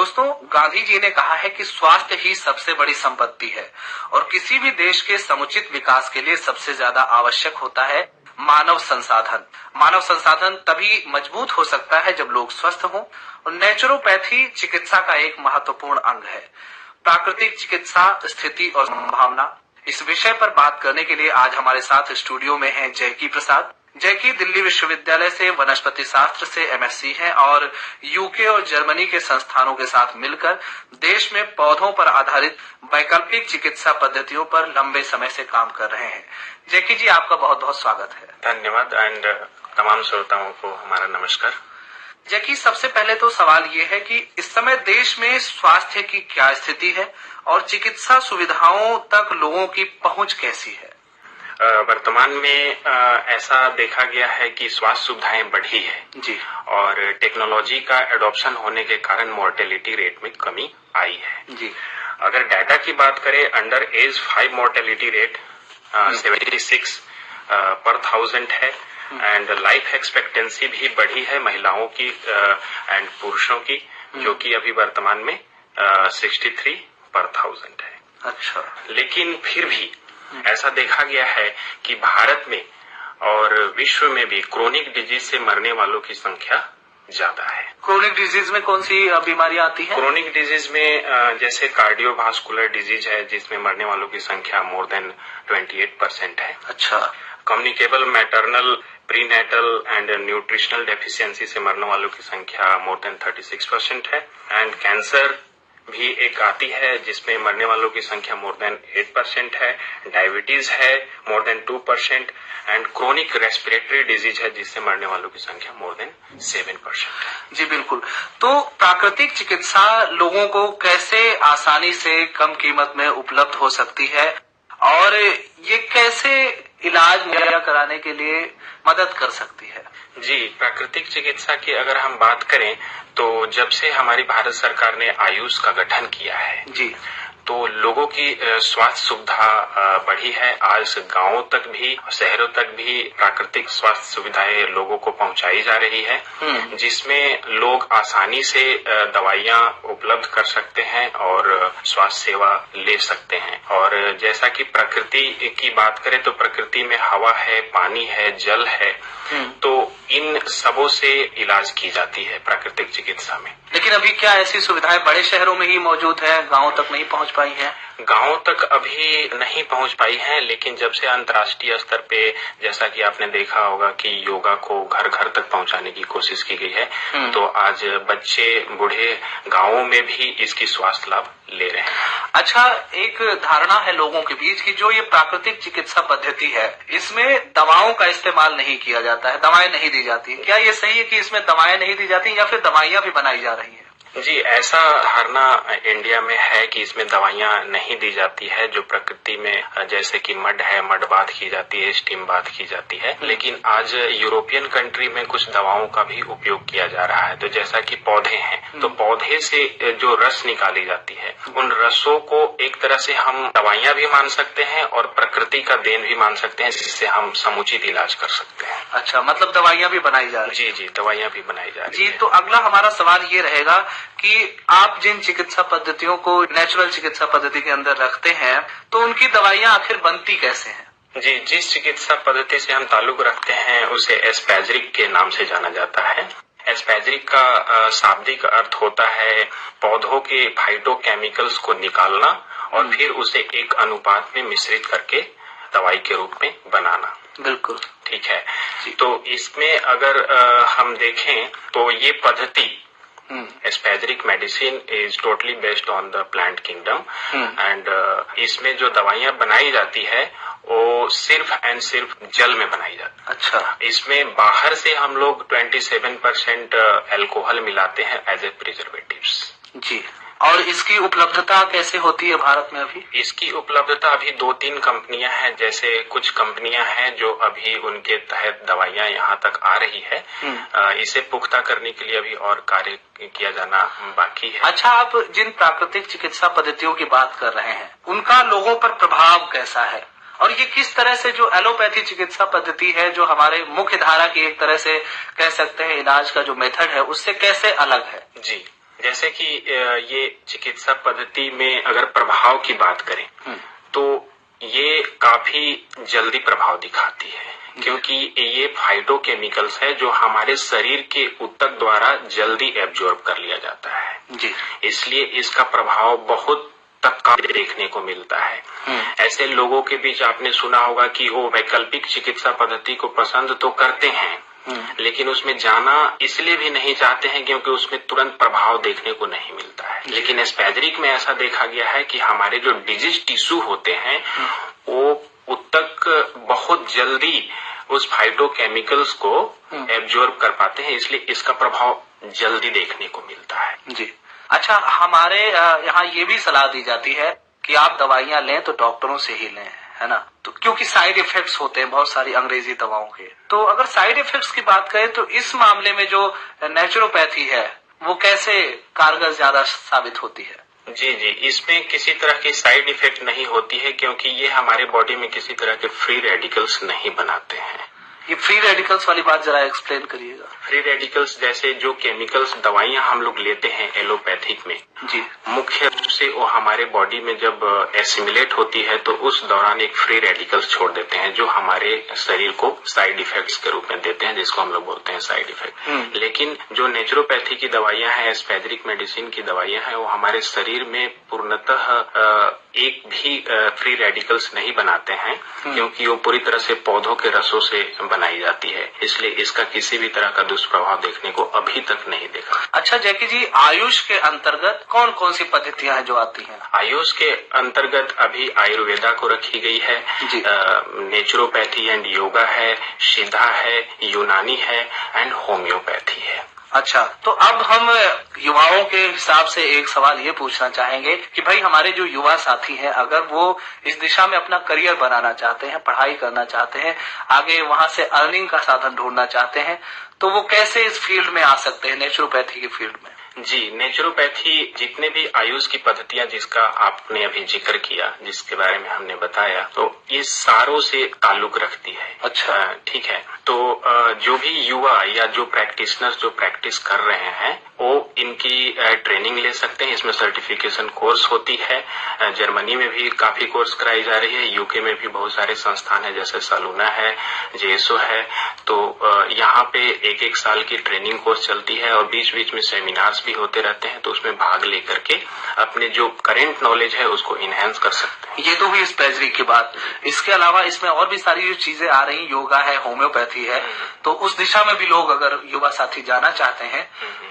दोस्तों, गांधी जी ने कहा है कि स्वास्थ्य ही सबसे बड़ी संपत्ति है और किसी भी देश के समुचित विकास के लिए सबसे ज्यादा आवश्यक होता है मानव संसाधन। मानव संसाधन तभी मजबूत हो सकता है जब लोग स्वस्थ हों और नेचुरोपैथी चिकित्सा का एक महत्वपूर्ण अंग है। प्राकृतिक चिकित्सा, स्थिति और संभावना, इस विषय पर बात करने के लिए आज हमारे साथ स्टूडियो में हैं जयकी प्रसाद। जयकी दिल्ली विश्वविद्यालय से वनस्पति शास्त्र से एमएससी हैं और यूके और जर्मनी के संस्थानों के साथ मिलकर देश में पौधों पर आधारित वैकल्पिक चिकित्सा पद्धतियों पर लंबे समय से काम कर रहे हैं। जयकी जी, आपका बहुत बहुत स्वागत है। धन्यवाद एंड तमाम श्रोताओं को हमारा नमस्कार। जयकी, सबसे पहले तो सवाल ये है कि इस समय देश में स्वास्थ्य की क्या स्थिति है और चिकित्सा सुविधाओं तक लोगों की पहुंच कैसी है? वर्तमान में ऐसा देखा गया है कि स्वास्थ्य सुविधाएं बढ़ी है जी, और टेक्नोलॉजी का एडॉप्शन होने के कारण मोर्टेलिटी रेट में कमी आई है जी। अगर डाटा की बात करें, अंडर एज 5 मोर्टेलिटी रेट 76 पर 1000 है एंड लाइफ एक्सपेक्टेंसी भी बढ़ी है महिलाओं की एंड पुरुषों की, जो कि अभी वर्तमान में 63 पर 1000 है। अच्छा, लेकिन फिर भी ऐसा देखा गया है कि भारत में और विश्व में भी क्रोनिक डिजीज से मरने वालों की संख्या ज्यादा है। क्रोनिक डिजीज में कौन सी बीमारियां आती हैं? क्रोनिक डिजीज में जैसे कार्डियोवास्कुलर डिजीज है, जिसमें मरने वालों की संख्या मोर देन 28% है। अच्छा। Communicable maternal, prenatal and nutritional deficiency से मरने वालों की संख्या मोर देन 36% है एंड कैंसर भी एक आती है जिसमें मरने वालों की संख्या मोर देन 8% है। डायबिटीज है more than 2% and chronic respiratory disease है जिससे मरने वालों की संख्या मोर देन 7% है। जी बिल्कुल। तो प्राकृतिक चिकित्सा लोगों को कैसे आसानी से कम कीमत में उपलब्ध हो सकती है और ये कैसे इलाज मुहैया कराने के लिए मदद कर सकती है? जी, प्राकृतिक चिकित्सा की अगर हम बात करें तो जब से हमारी भारत सरकार ने आयुष का गठन किया है जी, तो लोगों की स्वास्थ्य सुविधा बढ़ी है। आज गांवों तक भी, शहरों तक भी प्राकृतिक स्वास्थ्य सुविधाएं लोगों को पहुंचाई जा रही है, जिसमें लोग आसानी से दवाइयां उपलब्ध कर सकते हैं और स्वास्थ्य सेवा ले सकते हैं। और जैसा कि प्रकृति की बात करें तो प्रकृति में हवा है, पानी है, जल है, तो इन सबों से इलाज की जाती है प्राकृतिक चिकित्सा में। लेकिन अभी क्या ऐसी सुविधाएं बड़े शहरों में ही मौजूद है, गांवों तक नहीं पहुंच पाई है? गांवों तक अभी नहीं पहुंच पाई है, लेकिन जब से अंतर्राष्ट्रीय स्तर पे, जैसा कि आपने देखा होगा कि योगा को घर घर तक पहुंचाने की कोशिश की गई है, तो आज बच्चे बूढ़े गांवों में भी इसकी स्वास्थ्य लाभ ले रहे हैं। अच्छा, एक धारणा है लोगों के बीच कि जो ये प्राकृतिक चिकित्सा पद्धति है इसमें दवाओं का इस्तेमाल नहीं किया जाता है, दवाएं नहीं दी जाती। क्या ये सही है कि इसमें दवाएं नहीं दी जाती या फिर दवाइयां भी बनाई जा रही है? जी, ऐसा धारणा इंडिया में है कि इसमें दवाइयां नहीं दी जाती है। जो प्रकृति में जैसे कि मड है, मड बाथ की जाती है, स्टीम बाथ की जाती है, लेकिन आज यूरोपियन कंट्री में कुछ दवाओं का भी उपयोग किया जा रहा है। तो जैसा कि पौधे हैं, तो पौधे से जो रस निकाली जाती है, उन रसों को एक तरह से हम दवाइयां भी मान सकते हैं और प्रकृति का देन भी मान सकते हैं, जिससे हम समुचित इलाज कर सकते हैं। अच्छा, मतलब दवाइयां भी बनाई जा रही है? जी जी, दवाइयां भी बनाई जा रही है। जी, तो अगला हमारा सवाल ये रहेगा कि आप जिन चिकित्सा पद्धतियों को नेचुरल चिकित्सा पद्धति के अंदर रखते हैं तो उनकी दवाइयां आखिर बनती कैसे हैं? जी, जिस चिकित्सा पद्धति से हम ताल्लुक रखते हैं उसे एस्पैजरिक के नाम से जाना जाता है। एस्पैजरिक का शाब्दिक अर्थ होता है पौधों के फाइटोकेमिकल्स को निकालना और फिर उसे एक अनुपात में मिश्रित करके दवाई के रूप में बनाना। बिल्कुल ठीक है। तो इसमें अगर हम देखें तो ये पद्धति spagyric medicine is totally based on the plant kingdom and इसमें जो दवाइयां बनाई जाती है वो सिर्फ एंड सिर्फ जल में बनाई जाती है। अच्छा, इसमें बाहर से हम लोग 27% अल्कोहल मिलाते हैं एज ए प्रिजर्वेटिव्स। जी, और इसकी उपलब्धता कैसे होती है भारत में अभी? इसकी उपलब्धता अभी 2-3 कंपनियां हैं। जैसे कुछ कंपनियां हैं जो अभी उनके तहत दवाइयां यहाँ तक आ रही है। इसे पुख्ता करने के लिए अभी और कार्य किया जाना बाकी है। अच्छा, आप जिन प्राकृतिक चिकित्सा पद्धतियों की बात कर रहे हैं उनका लोगों पर प्रभाव कैसा है और ये किस तरह से जो एलोपैथी चिकित्सा पद्धति है, जो हमारे मुख्य धारा की एक तरह से कह सकते हैं इलाज का जो मेथड है, उससे कैसे अलग है? जी, जैसे कि ये चिकित्सा पद्धति में अगर प्रभाव की बात करें तो ये काफी जल्दी प्रभाव दिखाती है, क्योंकि ये फाइटोकेमिकल्स है जो हमारे शरीर के ऊतक द्वारा जल्दी एब्जॉर्ब कर लिया जाता है जी। इसलिए इसका प्रभाव बहुत तत्काल देखने को मिलता है। ऐसे लोगों के बीच आपने सुना होगा कि वो वैकल्पिक चिकित्सा पद्धति को पसंद तो करते हैं लेकिन उसमें जाना इसलिए भी नहीं चाहते हैं क्योंकि उसमें तुरंत प्रभाव देखने को नहीं मिलता है। लेकिन एस्पैज्रिक में ऐसा देखा गया है कि हमारे जो डिजीज टिश्यू होते हैं वो ऊतक बहुत जल्दी उस फाइटोकेमिकल्स को एब्जॉर्ब कर पाते हैं, इसलिए इसका प्रभाव जल्दी देखने को मिलता है जी। अच्छा, हमारे यहाँ ये भी सलाह दी जाती है कि आप दवाइयां लें तो डॉक्टरों से ही लें, है ना, तो क्योंकि साइड इफेक्ट्स होते हैं बहुत सारी अंग्रेजी दवाओं के। तो अगर साइड इफेक्ट्स की बात करें तो इस मामले में जो नेचुरोपैथी है वो कैसे कारगर ज्यादा साबित होती है? जी, इसमें किसी तरह की साइड इफेक्ट नहीं होती है क्योंकि ये हमारे बॉडी में किसी तरह के फ्री रेडिकल्स नहीं बनाते हैं। ये फ्री रेडिकल्स वाली बात जरा एक्सप्लेन करिएगा। फ्री रेडिकल्स जैसे जो केमिकल्स दवाइयां हम लोग लेते हैं एलोपैथिक में जी, मुख्य रूप से वो हमारे बॉडी में जब एसिमिलेट होती है तो उस दौरान एक फ्री रेडिकल्स छोड़ देते हैं जो हमारे शरीर को साइड इफेक्ट्स के रूप में देते हैं, जिसको हम लोग बोलते हैं साइड इफेक्ट। लेकिन जो नेचुरोपैथी की दवाइयां हैं, एस्पैज्रिक मेडिसिन की दवाइयां हैं, वो हमारे शरीर में पूर्णतः एक भी फ्री रेडिकल्स नहीं बनाते हैं क्योंकि वो पूरी तरह से पौधों के रसों से बनाई जाती है, इसलिए इसका किसी भी तरह का दुष्प्रभाव देखने को अभी तक नहीं देखा। अच्छा जैकी जी, आयुष के अंतर्गत कौन कौन सी पद्धतियां हैं जो आती हैं? आयुष के अंतर्गत अभी आयुर्वेदा को रखी गई है, नेचुरोपैथी एंड योगा है, सिद्धा है, यूनानी है एंड होम्योपैथी है। अच्छा, तो अब हम युवाओं के हिसाब से एक सवाल ये पूछना चाहेंगे कि भाई हमारे जो युवा साथी हैं अगर वो इस दिशा में अपना करियर बनाना चाहते हैं, पढ़ाई करना चाहते हैं, आगे वहां से अर्निंग का साधन ढूंढना चाहते हैं, तो वो कैसे इस फील्ड में आ सकते हैं, नेचुरोपैथी की फील्ड में? जी, नेचुरोपैथी जितने भी आयुष की पद्धतियां जिसका आपने अभी जिक्र किया, जिसके बारे में हमने बताया, तो ये सारों से ताल्लुक रखती है। अच्छा, ठीक है। तो जो भी युवा या जो प्रैक्टिशनर्स जो प्रैक्टिस कर रहे हैं वो इनकी ट्रेनिंग ले सकते हैं। इसमें सर्टिफिकेशन कोर्स होती है, जर्मनी में भी काफी कोर्स कराई जा रही है, यूके में भी बहुत सारे संस्थान है जैसे सलूना है, जेएसओ है। तो यहाँ पे एक एक साल की ट्रेनिंग कोर्स चलती है और बीच बीच में सेमिनार्स भी होते रहते हैं, तो उसमें भाग लेकर के अपने जो करेंट नॉलेज है उसको इनहेंस कर सकते हैं। ये तो हुई एस्पैज्रिक की बात। इसके अलावा इसमें और भी सारी जो चीजें आ रही, योगा है, होम्योपैथी है, तो उस दिशा में भी लोग अगर युवा साथी जाना चाहते हैं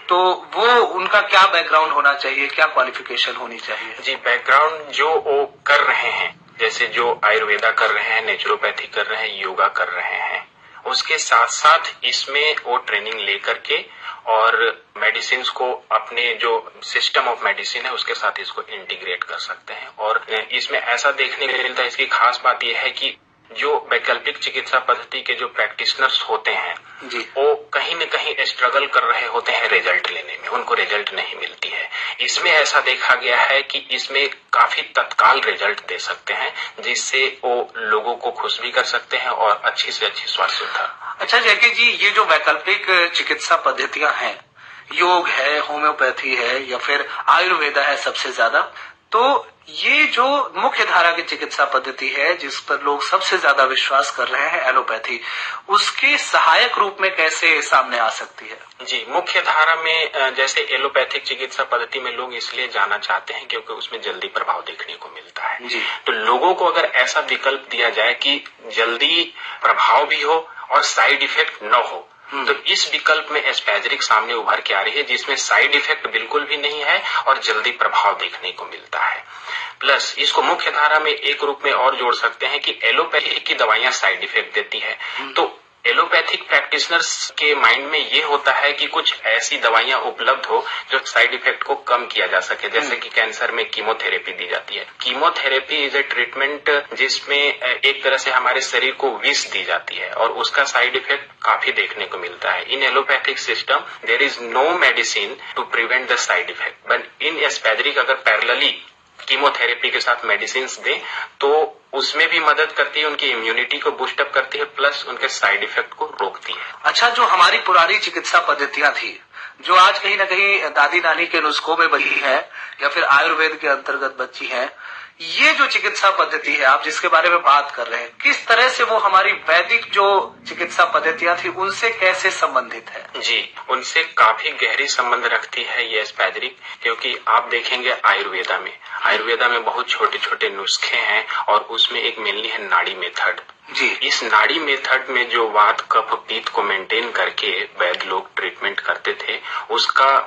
तो वो उनका क्या बैकग्राउंड होना चाहिए, क्या क्वालिफिकेशन होनी चाहिए? जी, बैकग्राउंड जो वो कर रहे हैं, जैसे जो आयुर्वेदा कर रहे हैं, नेचुरोपैथी कर रहे हैं, योगा कर रहे हैं, उसके साथ साथ इसमें वो ट्रेनिंग लेकर के और मेडिसिन को अपने जो सिस्टम ऑफ मेडिसिन है उसके साथ इसको इंटीग्रेट कर सकते हैं। और इसमें ऐसा देखने को मिलता है, इसकी खास बात यह है कि जो वैकल्पिक चिकित्सा पद्धति के जो प्रैक्टिशनर्स होते हैं जी, वो कहीं न कहीं स्ट्रगल कर रहे होते हैं रिजल्ट लेने में, उनको रिजल्ट नहीं मिलती है। इसमें ऐसा देखा गया है कि इसमें काफी तत्काल रिजल्ट दे सकते हैं, जिससे वो लोगों को खुश भी कर सकते हैं और अच्छी से अच्छी स्वास्थ्य सुविधा। अच्छा जैकी जी, ये जो वैकल्पिक चिकित्सा पद्धतियां हैं, योग है, होम्योपैथी है या फिर आयुर्वेदा है सबसे ज्यादा, तो ये जो मुख्य धारा की चिकित्सा पद्धति है जिस पर लोग सबसे ज्यादा विश्वास कर रहे हैं, एलोपैथी, उसके सहायक रूप में कैसे सामने आ सकती है? जी, मुख्य धारा में जैसे एलोपैथिक चिकित्सा पद्धति में लोग इसलिए जाना चाहते हैं क्योंकि उसमें जल्दी प्रभाव देखने को मिलता है जी। तो लोगों को अगर ऐसा विकल्प दिया जाए कि जल्दी प्रभाव भी हो और साइड इफेक्ट न हो, तो इस विकल्प में एस्पैज्रिक सामने उभर के आ रही है, जिसमें साइड इफेक्ट बिल्कुल भी नहीं है और जल्दी प्रभाव देखने को मिलता है। प्लस इसको मुख्य धारा में एक रूप में और जोड़ सकते हैं कि एलोपैथी की दवाइयां साइड इफेक्ट देती है, तो एलोपैथिक प्रैक्टिशनर्स के माइंड में ये होता है कि कुछ ऐसी दवाइयां उपलब्ध हो जो साइड इफेक्ट को कम किया जा सके, जैसे कि कैंसर में कीमोथेरेपी दी जाती है। कीमोथेरेपी इज ए ट्रीटमेंट जिसमें एक तरह से हमारे शरीर को विष दी जाती है और उसका साइड इफेक्ट काफी देखने को मिलता है। In allopathic system there is no medicine to prevent the side effect, but in spagyric अगर पैरेलली कीमोथेरेपी के साथ मेडिसिन दें तो उसमें भी मदद करती है, उनकी इम्यूनिटी को बूस्ट अप करती है, प्लस उनके साइड इफेक्ट को रोकती है। अच्छा, जो हमारी पुरानी चिकित्सा पद्धतियां थी जो आज कहीं ना कहीं दादी नानी के नुस्खों में बची है या फिर आयुर्वेद के अंतर्गत बची है, ये जो चिकित्सा पद्धति है आप जिसके बारे में बात कर रहे हैं, किस तरह से वो हमारी वैदिक जो चिकित्सा पद्धतियां थी उनसे कैसे संबंधित है? जी, उनसे काफी गहरी संबंध रखती है ये एस्पैद्रिक, क्योंकि आप देखेंगे आयुर्वेदा में बहुत छोटे छोटे नुस्खे हैं और उसमें एक मेनली है नाड़ी मेथड। जी, इस नाड़ी मेथड में जो वात कफ पित्त को मेंटेन करके वैद्य लोग ट्रीटमेंट करते थे, उसका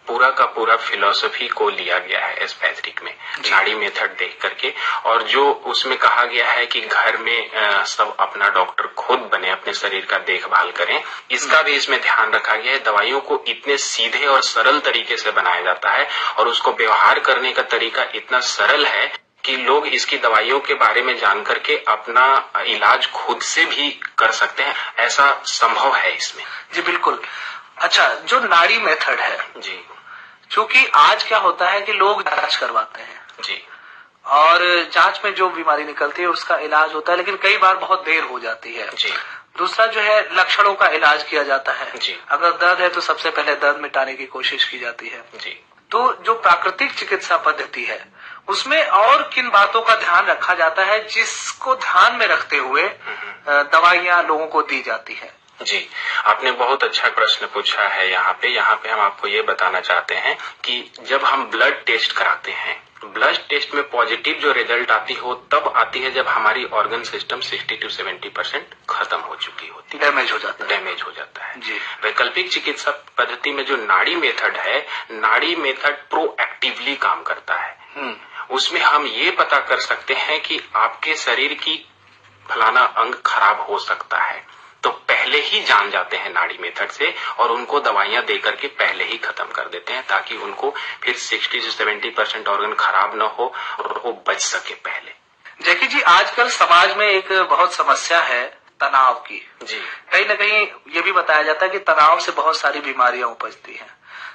पूरा का पूरा फिलॉसफी को लिया गया है एस्पैद्रिक में, नाड़ी मेथड देख करके। और जो उसमें कहा गया है कि घर में सब अपना डॉक्टर खुद बने, अपने शरीर का देखभाल करें, इसका भी इसमें ध्यान रखा गया है। दवाइयों को इतने सीधे और सरल तरीके से बनाया जाता है और उसको व्यवहार करने का तरीका इतना सरल है कि लोग इसकी दवाइयों के बारे में जान करके अपना इलाज खुद से भी कर सकते हैं, ऐसा संभव है इसमें। जी बिल्कुल। अच्छा, जो नाड़ी मेथड है जी, क्योंकि आज क्या होता है कि लोग जांच करवाते हैं जी, और जांच में जो बीमारी निकलती है उसका इलाज होता है, लेकिन कई बार बहुत देर हो जाती है। जी, दूसरा जो है लक्षणों का इलाज किया जाता है। जी, अगर दर्द है तो सबसे पहले दर्द मिटाने की कोशिश की जाती है। जी। तो जो प्राकृतिक चिकित्सा पद्धति है उसमें और किन बातों का ध्यान रखा जाता है जिसको ध्यान में रखते हुए दवाइयां लोगों को दी जाती है? जी, आपने बहुत अच्छा प्रश्न पूछा है। यहाँ पे हम आपको ये बताना चाहते हैं कि जब हम ब्लड टेस्ट कराते हैं, ब्लड टेस्ट में पॉजिटिव जो रिजल्ट आती हो तब आती है जब हमारी ऑर्गन सिस्टम 60 to 70% खत्म हो चुकी होती है, डैमेज हो जाता है। जी। वैकल्पिक चिकित्सा पद्धति में जो नाड़ी मेथड है, नाड़ी मेथड प्रोएक्टिवली काम करता है। उसमें हम ये पता कर सकते हैं कि आपके शरीर की फलाना अंग खराब हो सकता है, तो पहले ही जान जाते हैं नाड़ी मेथड से और उनको दवाइयां देकर के पहले ही खत्म कर देते हैं, ताकि उनको फिर 60 से 70% ऑर्गन खराब न हो और वो बच सके पहले। जैकी जी, आजकल समाज में एक बहुत समस्या है तनाव की। जी, कहीं न कहीं ये भी बताया जाता है कि तनाव से बहुत सारी बीमारियां उपजती हैं।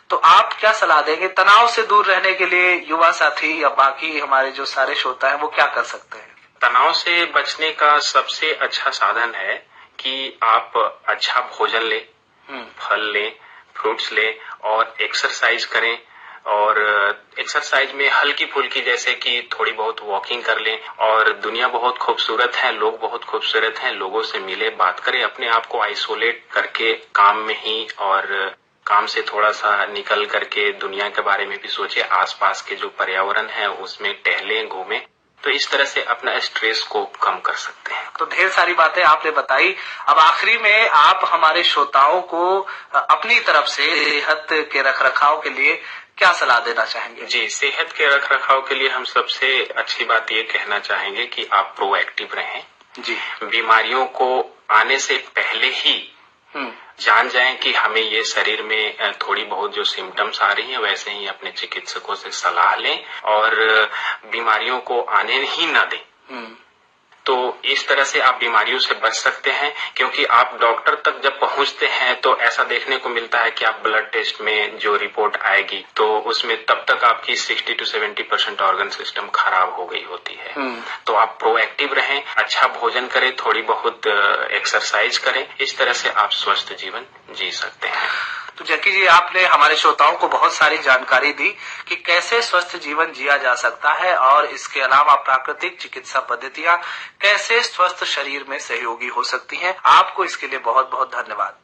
तो आप क्या सलाह देंगे तनाव से दूर रहने के लिए? युवा साथी या बाकी हमारे जो सारे श्रोता हैं वो क्या कर सकते हैं? तनाव से बचने का सबसे अच्छा साधन है कि आप अच्छा भोजन लें, फल लें, फ्रूट्स लें और एक्सरसाइज करें। और एक्सरसाइज में हल्की फुल्की, जैसे कि थोड़ी बहुत वॉकिंग कर लें। और दुनिया बहुत खूबसूरत है, लोग बहुत खूबसूरत हैं, लोगों से मिले, बात करें, अपने आप को आइसोलेट करके काम में ही और काम से थोड़ा सा निकल करके दुनिया के बारे में भी सोचे, आसपास के जो पर्यावरण है उसमें टहलें, घूमें। तो इस तरह से अपना स्ट्रेस को कम कर सकते हैं। तो ढेर सारी बातें आपने बताई। अब आखिरी में आप हमारे श्रोताओं को अपनी तरफ से सेहत के रखरखाव के लिए क्या सलाह देना चाहेंगे? जी, सेहत के रखरखाव के लिए हम सबसे अच्छी बात ये कहना चाहेंगे कि आप प्रोएक्टिव रहें। जी, बीमारियों को आने से पहले ही जान जाएं कि हमें ये शरीर में थोड़ी बहुत जो सिम्टम्स आ रही हैं, वैसे ही अपने चिकित्सकों से सलाह लें और बीमारियों को आने ही ना दें। तो इस तरह से आप बीमारियों से बच सकते हैं, क्योंकि आप डॉक्टर तक जब पहुंचते हैं तो ऐसा देखने को मिलता है कि आप ब्लड टेस्ट में जो रिपोर्ट आएगी तो उसमें तब तक आपकी 60 to 70% ऑर्गन सिस्टम खराब हो गई होती है। तो आप प्रोएक्टिव रहें, अच्छा भोजन करें, थोड़ी बहुत एक्सरसाइज करें, इस तरह से आप स्वस्थ जीवन जी सकते हैं। तो जैकी जी, आपने हमारे श्रोताओं को बहुत सारी जानकारी दी कि कैसे स्वस्थ जीवन जिया जा सकता है और इसके अलावा प्राकृतिक चिकित्सा पद्धतियां कैसे स्वस्थ शरीर में सहयोगी हो सकती हैं। आपको इसके लिए बहुत बहुत धन्यवाद।